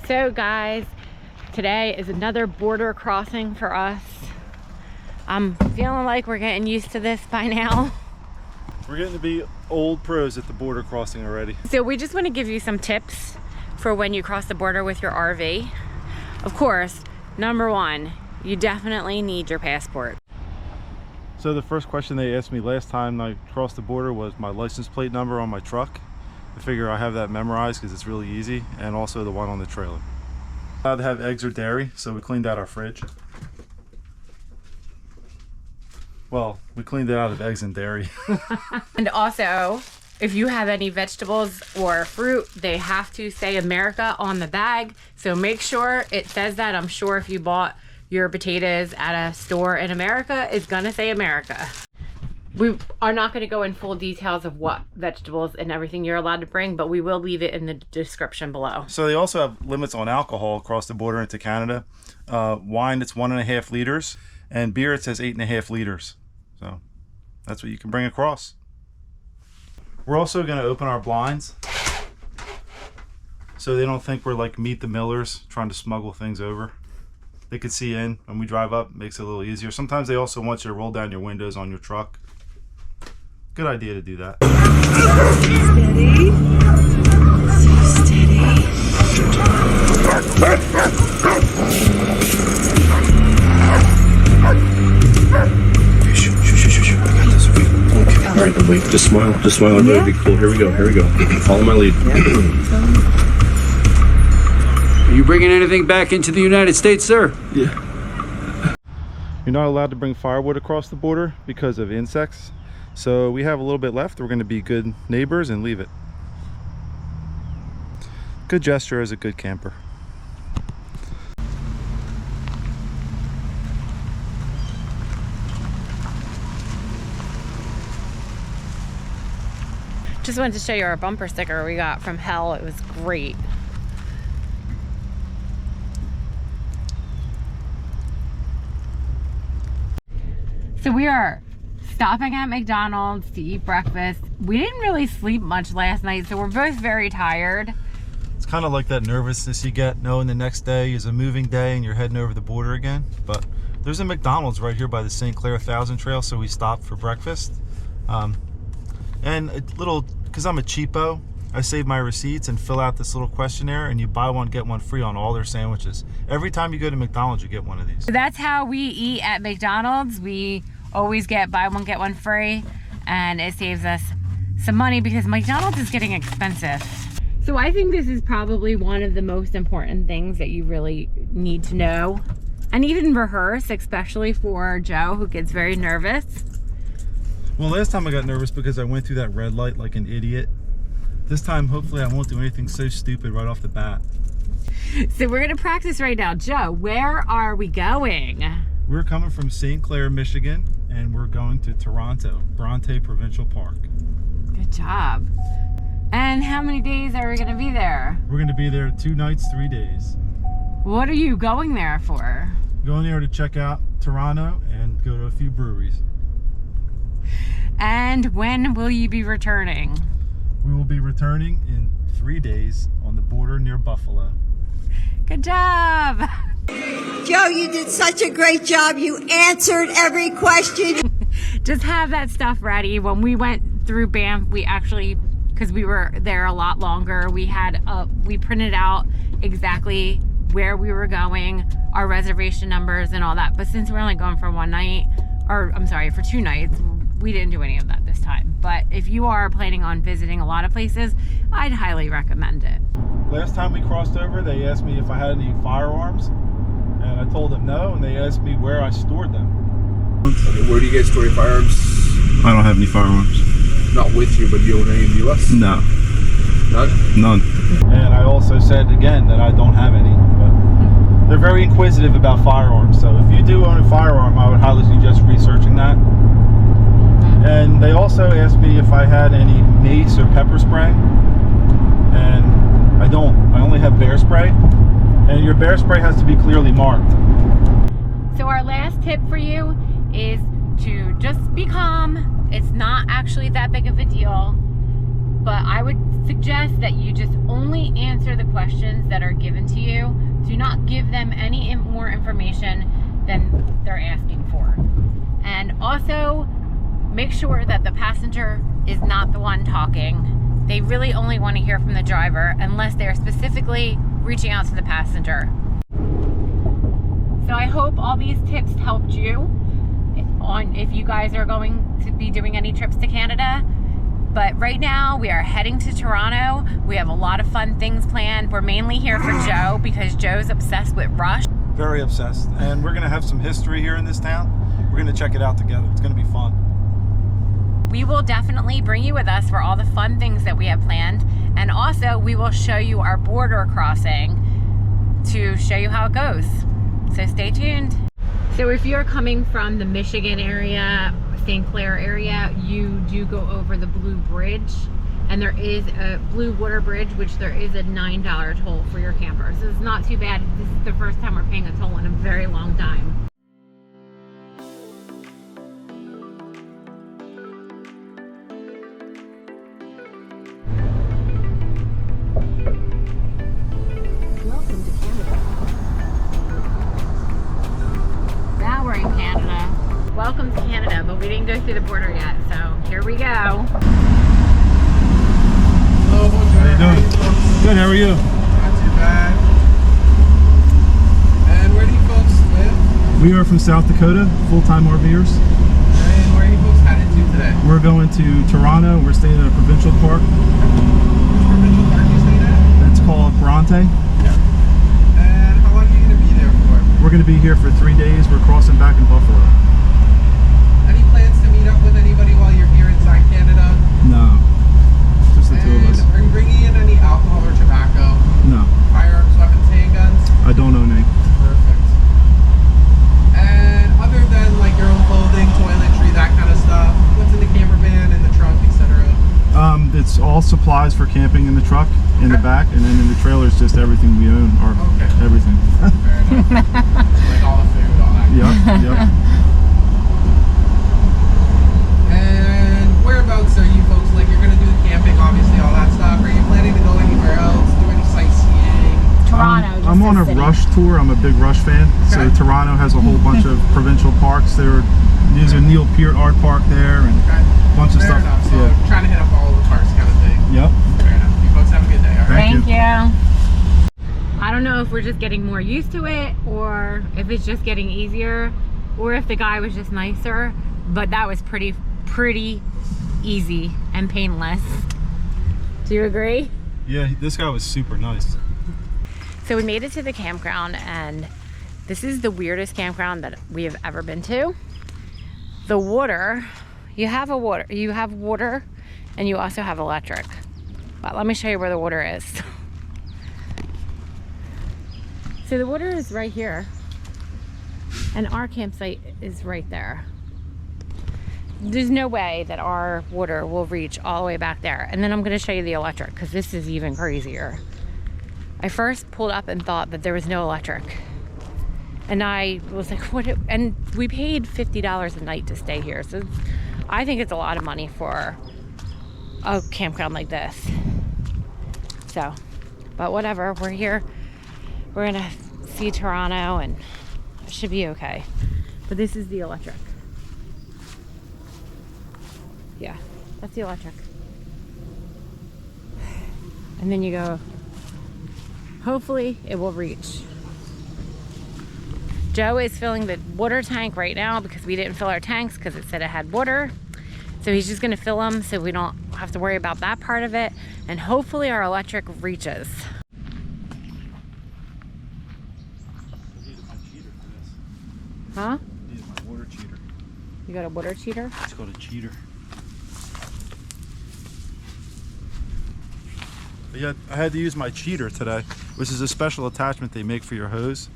So guys, today is another border crossing for us. I'm feeling like we're getting used to this by now. We're getting to be old pros at the border crossing already. So we just want to give you some tips for when you cross the border with your RV. Of course, number one, you definitely need your passport. So the first question they asked me last time I crossed the border was my license plate number on my truck. I figure I have that memorized because it's really easy, and also the one on the trailer. Allowed to have eggs or dairy, so we cleaned out our fridge. Well, we cleaned it out of eggs and dairy. And also, if you have any vegetables or fruit, they have to say America on the bag. So make sure it says that. I'm sure if you bought your potatoes at a store in America, it's gonna say America. We are not gonna go in full details of what vegetables and everything you're allowed to bring, but we will leave it in the description below. So they also have limits on alcohol across the border into Canada. Wine, it's 1.5 liters. And beer, it says 8.5 liters. So that's what you can bring across. We're also going to open our blinds so they don't think we're like Meet the Millers trying to smuggle things over. They could see in when we drive up, makes it a little easier. Sometimes they also want you to roll down your windows on your truck. Good idea to do that. All right, then wait. Just smile. Just smile. I'm ready to be cool. Here we go. Here we go. Follow my lead. Are you bringing anything back into the United States, sir? Yeah. You're not allowed to bring firewood across the border because of insects. So we have a little bit left. We're going to be good neighbors and leave it. Good gesture as a good camper. Just wanted to show you our bumper sticker we got from Hell. It was great. So we are stopping at McDonald's to eat breakfast. We didn't really sleep much last night, so we're both very tired. It's kind of like that nervousness you get knowing the next day is a moving day and you're heading over the border again. But there's a McDonald's right here by the St. Clair 1000 Trail, so we stopped for breakfast. And a little, because I'm a cheapo, I save my receipts and fill out this little questionnaire, and you buy one, get one free on all their sandwiches. Every time you go to McDonald's, you get one of these. So that's how we eat at McDonald's. We always get buy one, get one free, and it saves us some money because McDonald's is getting expensive. So I think this is probably one of the most important things that you really need to know and even rehearse, especially for Joe, who gets very nervous. Well, last time I got nervous because I went through that red light like an idiot. This time, hopefully I won't do anything so stupid right off the bat. So we're gonna practice right now. Joe, where are we going? We're coming from St. Clair, Michigan, and we're going to Toronto, Bronte Provincial Park. Good job. And how many days are we gonna be there? We're gonna be there 2 nights, 3 days. What are you going there for? Going there to check out Toronto and go to a few breweries. And when will you be returning? We will be returning in 3 days on the border near Buffalo. Good job. Joe, you did such a great job. You answered every question. Just have that stuff ready. When we went through Banff, we actually, because we were there a lot longer, we printed out exactly where we were going, our reservation numbers and all that. But since we're only going for 1 night, or I'm sorry, for 2 nights, we didn't do any of that this time. But if you are planning on visiting a lot of places, I'd highly recommend it. Last time we crossed over, they asked me if I had any firearms, and I told them no, and they asked me where I stored them. Okay, where do you guys store your firearms? I don't have any firearms. Not with you, but do you own any in the U.S.? No. None? None. And I also said again that I don't have any, but they're very inquisitive about firearms, so if you do own a firearm, I would highly suggest researching that. And they also asked me if I had any mace or pepper spray, and I don't. I only have bear spray, and your bear spray has to be clearly marked. So our last tip for you is to just be calm. It's not actually that big of a deal, but I would suggest that you just only answer the questions that are given to you. Do not give them any more information than they're asking for. And also, make sure that the passenger is not the one talking. They really only want to hear from the driver unless they're specifically reaching out to the passenger. So I hope all these tips helped you on if you guys are going to be doing any trips to Canada. But right now we are heading to Toronto. We have a lot of fun things planned. We're mainly here for Joe because Joe's obsessed with Rush. Very obsessed. And we're gonna have some history here in this town. We're gonna check it out together. It's gonna be fun. We will definitely bring you with us for all the fun things that we have planned. And also we will show you our border crossing to show you how it goes. So stay tuned. So if you're coming from the Michigan area, St. Clair area, you do go over the Blue Bridge, and there is a Blue Water Bridge, which there is a $9 toll for your camper. So it's not too bad. This is the first time we're paying a toll in a very long time. Welcome to Canada. Now we're in Canada. Welcome to Canada, but we didn't go through the border yet, so here we go. Hello, bonjour. How you doing? Good, how are you? Not too bad. And where do you folks live? We are from South Dakota, full-time RVers. And where are you folks headed to today? We're going to Toronto. We're staying at a provincial park. Which provincial park you staying at? It's called Bronte. Yeah. And how long are you going to be there for? We're going to be here for 3 days. We're crossing back in Buffalo. Any plans to meet up with anybody while you're here inside Canada? No, just the two of us. And are you bringing in any alcohol or tobacco? No, Firearms, weapons, handguns? I don't own any. Perfect. And other than like your own clothing, toiletry, that kind of stuff, what's in the camper van, in the trunk, etc.? It's all supplies for camping in the truck, in the Okay. back, and then in the trailer is just everything we own, or Okay. everything. Fair enough. So, like all the food, all that. Yep. And whereabouts are you folks? Like, you're gonna do the camping, obviously, all that stuff. Are you planning to go anywhere else? Do any sightseeing? Toronto. I'm on a Rush tour. I'm a big Rush fan. So Okay. Toronto has a whole bunch of provincial parks. There's a Neil Peart Art Park there, and Okay. a bunch of Fair stuff. enough. So, Yeah. trying to hit up all the parks, kind of thing. Yep. Fair enough. You folks have a good day. All right. Thank Thank you. I don't know if we're just getting more used to it, or if it's just getting easier, or if the guy was just nicer, but that was pretty easy and painless. Do you agree? Yeah, this guy was super nice. So we made it to the campground, and this is the weirdest campground that we have ever been to. The water, you have water and you also have electric. But let me show you where the water is. So the water is right here, and our campsite is right there. There's no way that our water will reach all the way back there. And then I'm gonna show you the electric, because this is even crazier. I first pulled up and thought that there was no electric. And I was like, and we paid $50 a night to stay here. So I think it's a lot of money for a campground like this. So, but whatever, we're here. We're gonna see Toronto and it should be okay. But this is the electric. Yeah, that's the electric. And then you go, hopefully it will reach. Joe is filling the water tank right now because we didn't fill our tanks because it said it had water. So he's just gonna fill them so we don't have to worry about that part of it. And hopefully our electric reaches. Huh? I needed my water cheater. You got a water cheater? It's called a cheater. But yeah, I had to use my cheater today, which is a special attachment they make for your hose.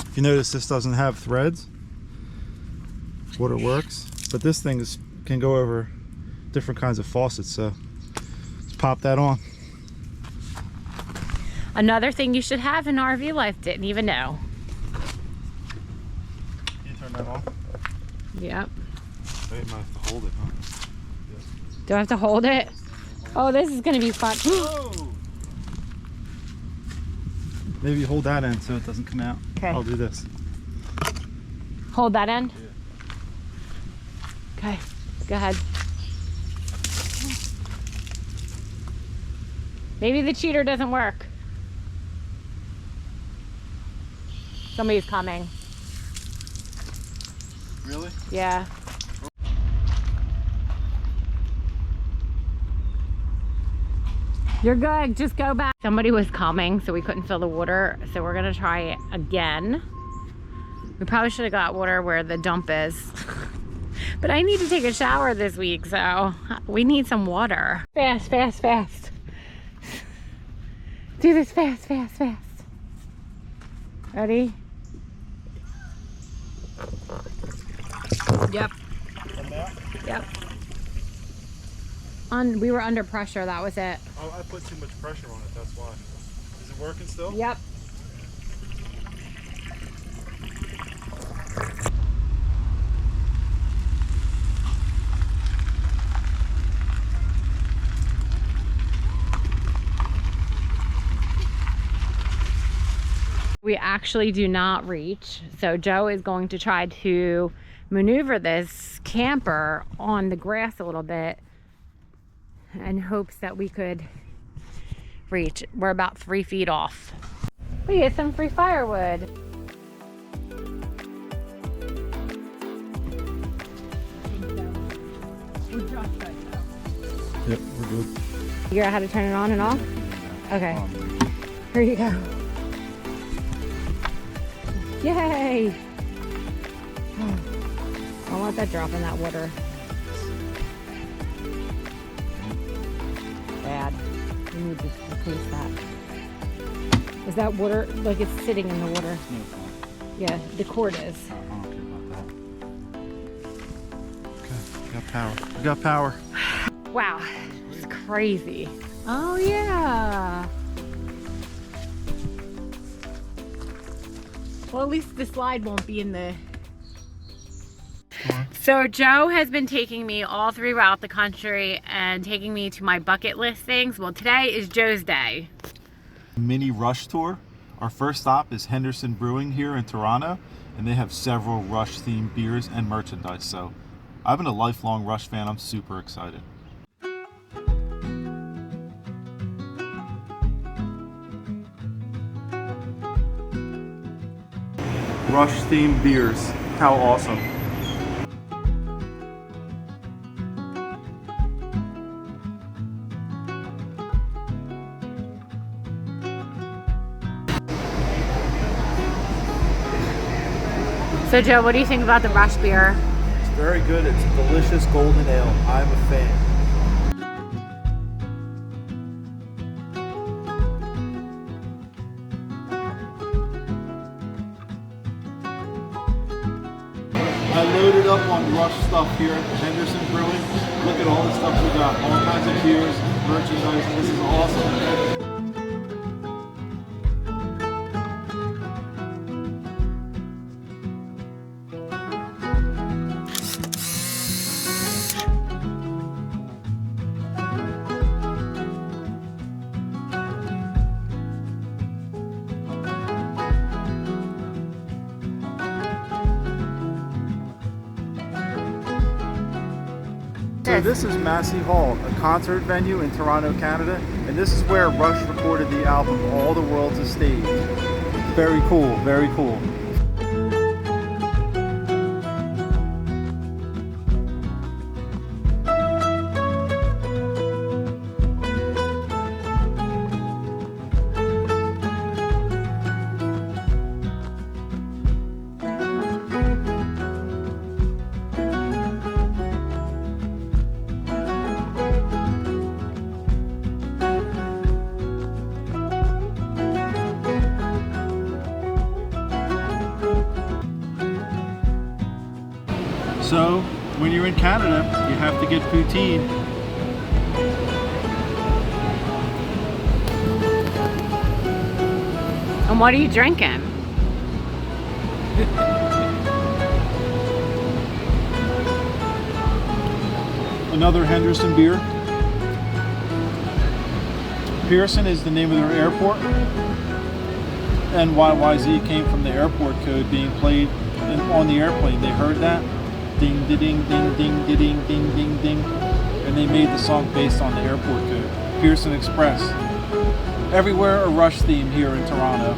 If you notice, this doesn't have threads. Water works, but this thing can go over different kinds of faucets, so let's pop that on. Another thing you should have in RV life, didn't even know. Can you turn that on? Yep. I might have to hold it, huh? Do I have to hold it? Oh, this is gonna be fun. Maybe you hold that end so it doesn't come out. Okay. I'll do this. Hold that end? Okay, go ahead. Maybe the cheater doesn't work. Somebody's coming. Really? Yeah. You're good, just go back. Somebody was coming, so we couldn't fill the water, so we're gonna try it again. We probably should have got water where the dump is. But I need to take a shower this week, so we need some water. Fast, fast, fast. Do this fast, fast, fast. Ready? Yep. Yep. We were under pressure, that was it. Oh, I put too much pressure on it, that's why. Is it working still? Yep. We actually do not reach, so Joe is going to try to maneuver this camper on the grass a little bit in hopes that we could reach. We're about 3 feet off. We get some free firewood. Yep, we're good. You figure out how to turn it on and off? Okay. Here you go. Yay! Don't let that drop in that water. Bad. We need to replace that. Is that water, like it's sitting in the water? Yeah, the cord is. Okay, we got power. We got power. Wow, it's crazy. Oh yeah. Well, at least the slide won't be in the... So Joe has been taking me all throughout the country and taking me to my bucket list things. Well, today is Joe's day. Mini Rush tour. Our first stop is Henderson Brewing here in Toronto, and they have several Rush themed beers and merchandise. So I've been a lifelong Rush fan. I'm super excited. Rush themed beers. How awesome. So Joe, what do you think about the Rush beer? It's very good. It's delicious golden ale. I'm a fan. I loaded up on Rush stuff here at Henderson Brewing. Look at all the stuff we got. All kinds of beers, merchandise. This is awesome. So this is Massey Hall, a concert venue in Toronto, Canada, and this is where Rush recorded the album All the World's a Stage. Very cool, very cool. So, when you're in Canada, you have to get poutine. And what are you drinking? another Henderson beer. Pearson is the name of their airport. NYYZ came from the airport code being played on the airplane. They heard that. Ding, ding, ding, ding, ding, ding, ding, ding, ding. And they made the song based on the airport code. Pearson Express. Everywhere a Rush theme here in Toronto.